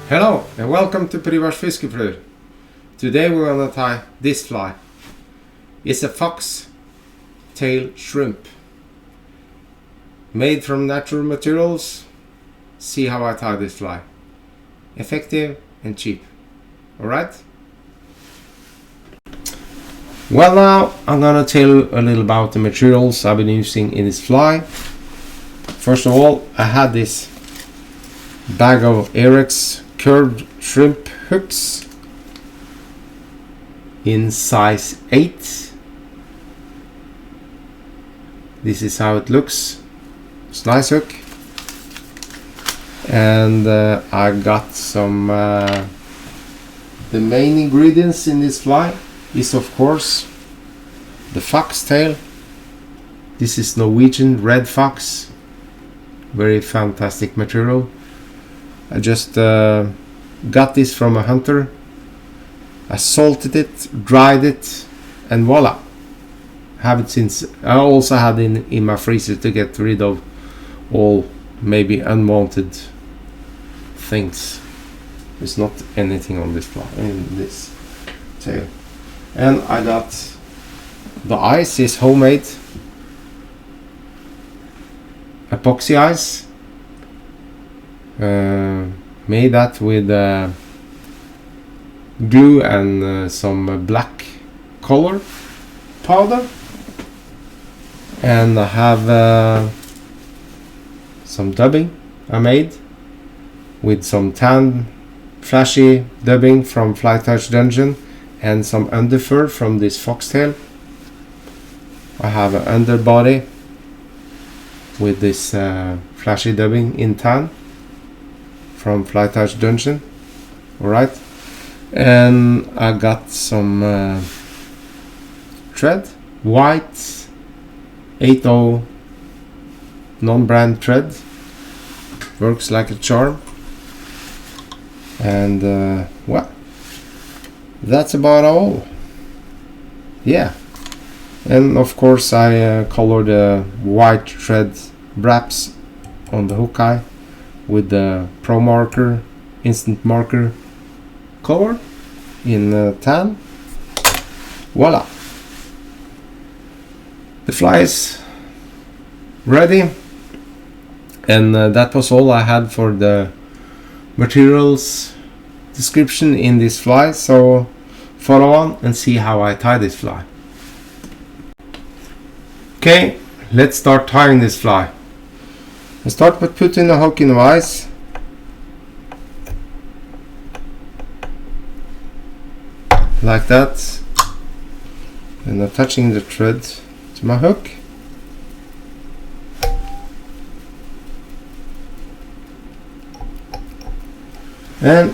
Hello and welcome to Privars Fiskefrø. Today we're gonna tie this fly. It's a fox tail shrimp. Made from natural materials. See how I tie this fly. Effective and cheap. Alright? Well, now I'm gonna tell you a little about the materials I've been using in this fly. First of all, I had this bag of Ahrex curved shrimp hooks in size 8. This is how it looks. It's a nice hook. And I got some the main ingredients in this fly is of course the foxtail. This is Norwegian red fox, very fantastic material. I just got this from a hunter. I salted it, dried it, and voila, have it since. I also had it in my freezer to get rid of all maybe unwanted things. There's not anything on this fly, in this tail. And I got the ice is homemade epoxy ice. Made that with glue and some black color powder, and I have some dubbing I made with some tan flashy dubbing from Fly Touch Dungeon and some underfur from this foxtail. I have an underbody with this flashy dubbing in tan from Fly Touch Dungeon. Alright, and I got some thread, white 8/0 non-brand thread, works like a charm. And well, that's about all. Yeah, and of course I colored the white thread wraps on the hook eye with the Pro Marker instant marker color in tan. Voila, the fly is ready. And that was all I had for the materials description in this fly, so follow on and see how I tie this fly. Okay, let's start tying this fly. I start with putting the hook in the vise. Like that. And attaching the thread to my hook. And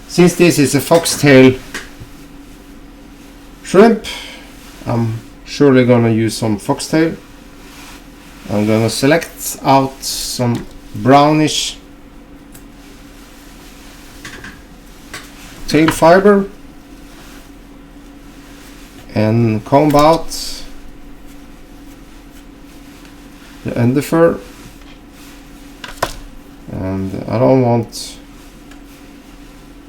since this is a foxtail shrimp, I'm surely gonna use some foxtail. I'm gonna select out some brownish tail fiber and comb out the underfur. And I don't want,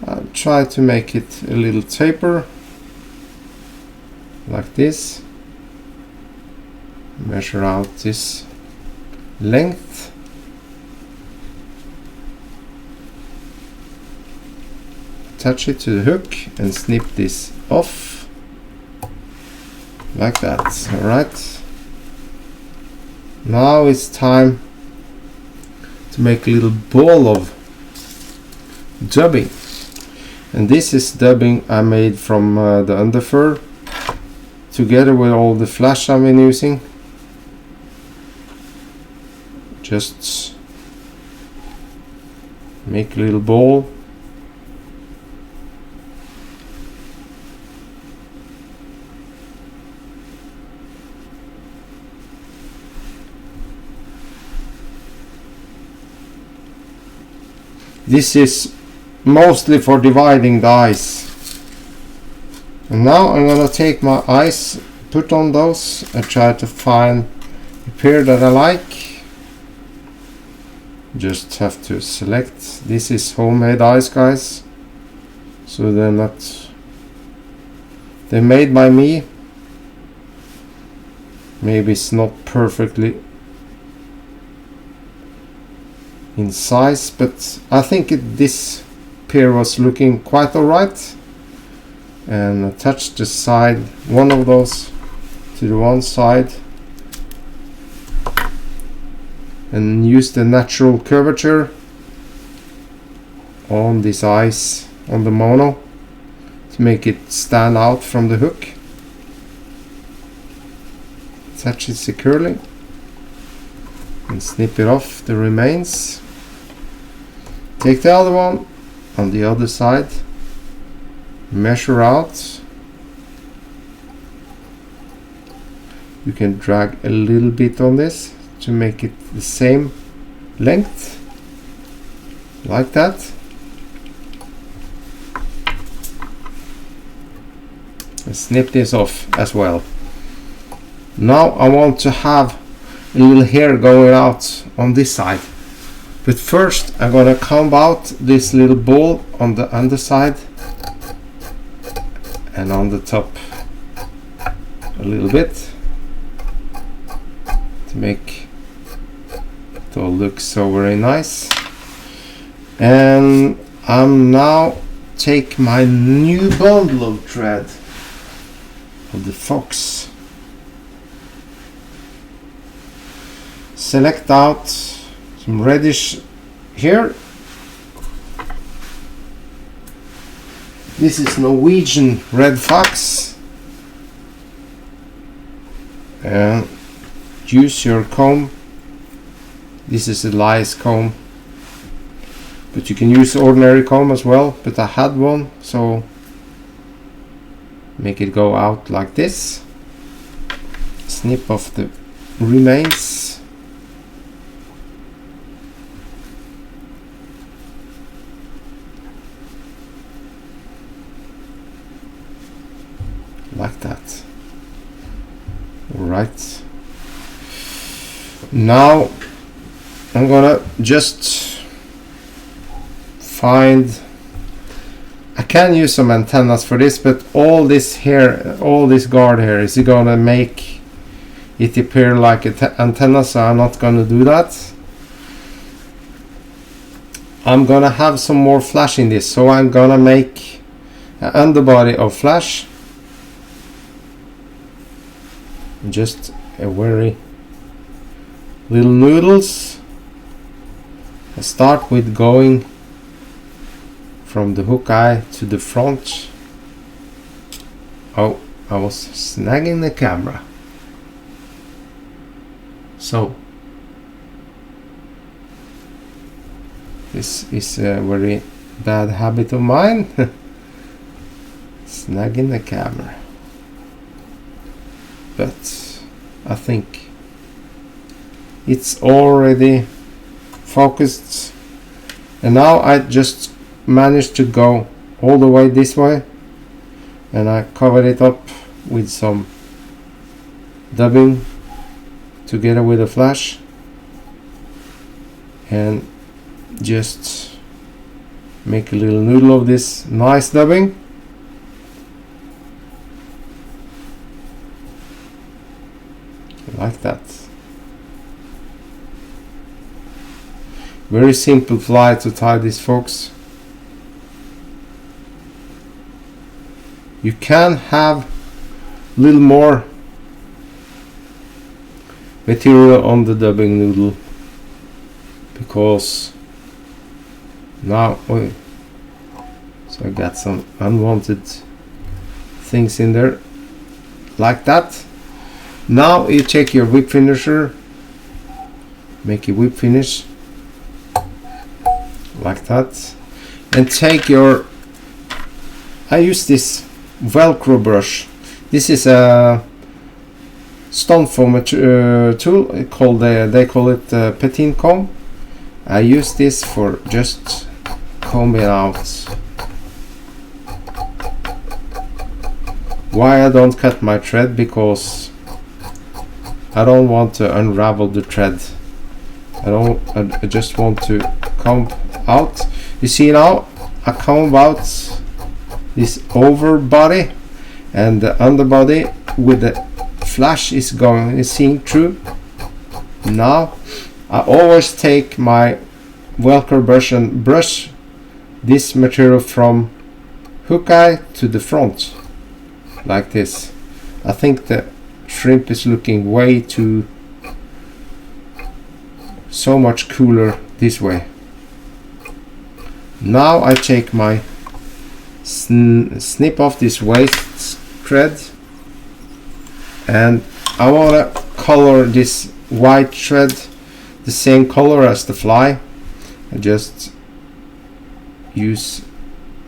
I'll try to make it a little taper like this. Measure out this length. Attach it to the hook and snip this off like that. Alright, now it's time to make a little ball of dubbing, and this is dubbing I made from the underfur together with all the flash I've been using. Just make a little ball. This is mostly for dividing the ice. And now I'm gonna take my ice, put on those and try to find a pair that I like. just have to select. This is homemade eyes, guys, so they're made by me. Maybe it's not perfectly in size, but I think this pair was looking quite alright. And attach the side, one of those to the one side, and use the natural curvature on this eyes on the mono to make it stand out from the hook. Attach it securely and snip it off the remains. Take the other one on the other side, measure out. You can drag a little bit on this to make it the same length, like that. And snip this off as well. Now I want to have a little hair going out on this side, but first I'm gonna comb out this little ball on the underside and on the top a little bit to make it all look so very nice. And I'm now take my new bundle of thread of the Fox, select out some reddish here. This is Norwegian red fox, and use your comb. This is a lice comb, but you can use ordinary comb as well, but I had one, so make it go out like this. Snip off the remains. Like that. Right. Now I'm gonna just find, I can use some antennas for this, but all this here, all this guard here, is gonna make it appear like an antenna, so I'm not gonna do that. I'm gonna have some more flash in this, so I'm gonna make an underbody of flash. Just a very little noodles. I start with going from the hook eye to the front. Oh, I was snagging the camera. So this is a very bad habit of mine. Snagging the camera. But I think it's already focused, and now I just managed to go all the way this way, and I covered it up with some dubbing together with a flash, and just make a little noodle of this nice dubbing. Like that. Very simple fly to tie this, folks. You can have a little more material on the dubbing noodle, because now, so I got some unwanted things in there, like that. Now you take your whip finisher, make a whip finish like that, and take your, I use this Velcro brush. This is a stone foam tool called they call it Petite comb. I use this for just combing out. Why I don't cut my thread? Because I don't want to unravel the thread I just want to comb out. You see now I comb out this over body, and the underbody with the flash is seeing through. Now I always take my Velcro brush and brush this material from hook eye to the front like this. I think the shrimp is looking way too so much cooler this way. Now I take my snip off this waist thread, and I want to color this white thread the same color as the fly. I just use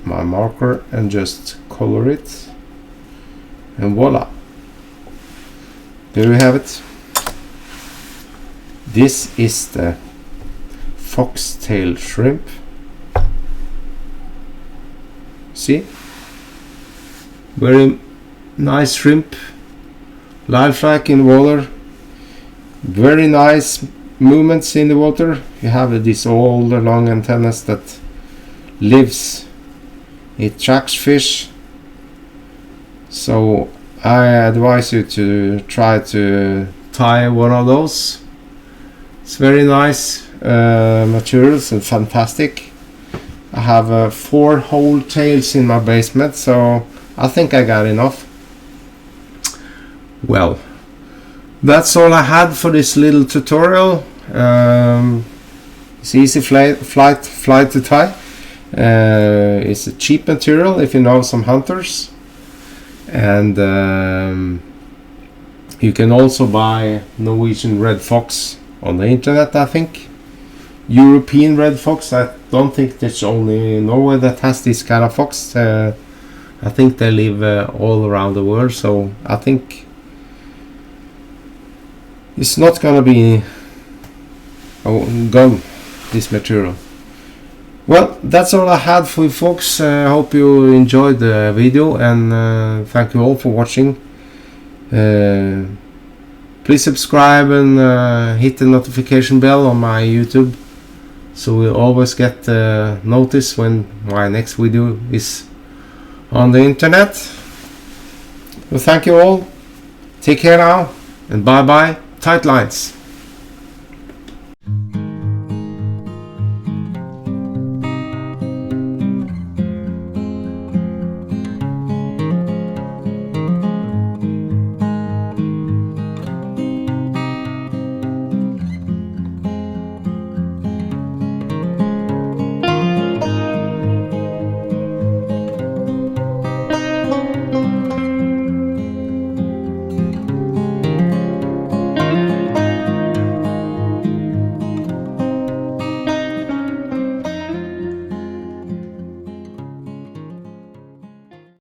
my marker and just color it, and voila, there you have it. This is the foxtail shrimp. See, very nice shrimp, lifelike in water, very nice movements in the water. You have this all the long antennas that lives, it tracks fish. So I advise you to try to tie one of those. It's very nice materials and fantastic. I have 4 whole tails in my basement, so I think I got enough. Well, that's all I had for this little tutorial. It's easy fly to tie. It's a cheap material if you know some hunters, and you can also buy Norwegian red fox on the internet. I think European red fox. I don't think there's only Norway that has this kind of fox. I think they live all around the world, so I think it's not gonna be gone, this material. Well, that's all I had for you folks. I hope you enjoyed the video, and thank you all for watching. Please subscribe and hit the notification bell on my YouTube, so you'll always get notice when my next video is on the internet. Well, thank you all. Take care now, and bye bye, tight lines.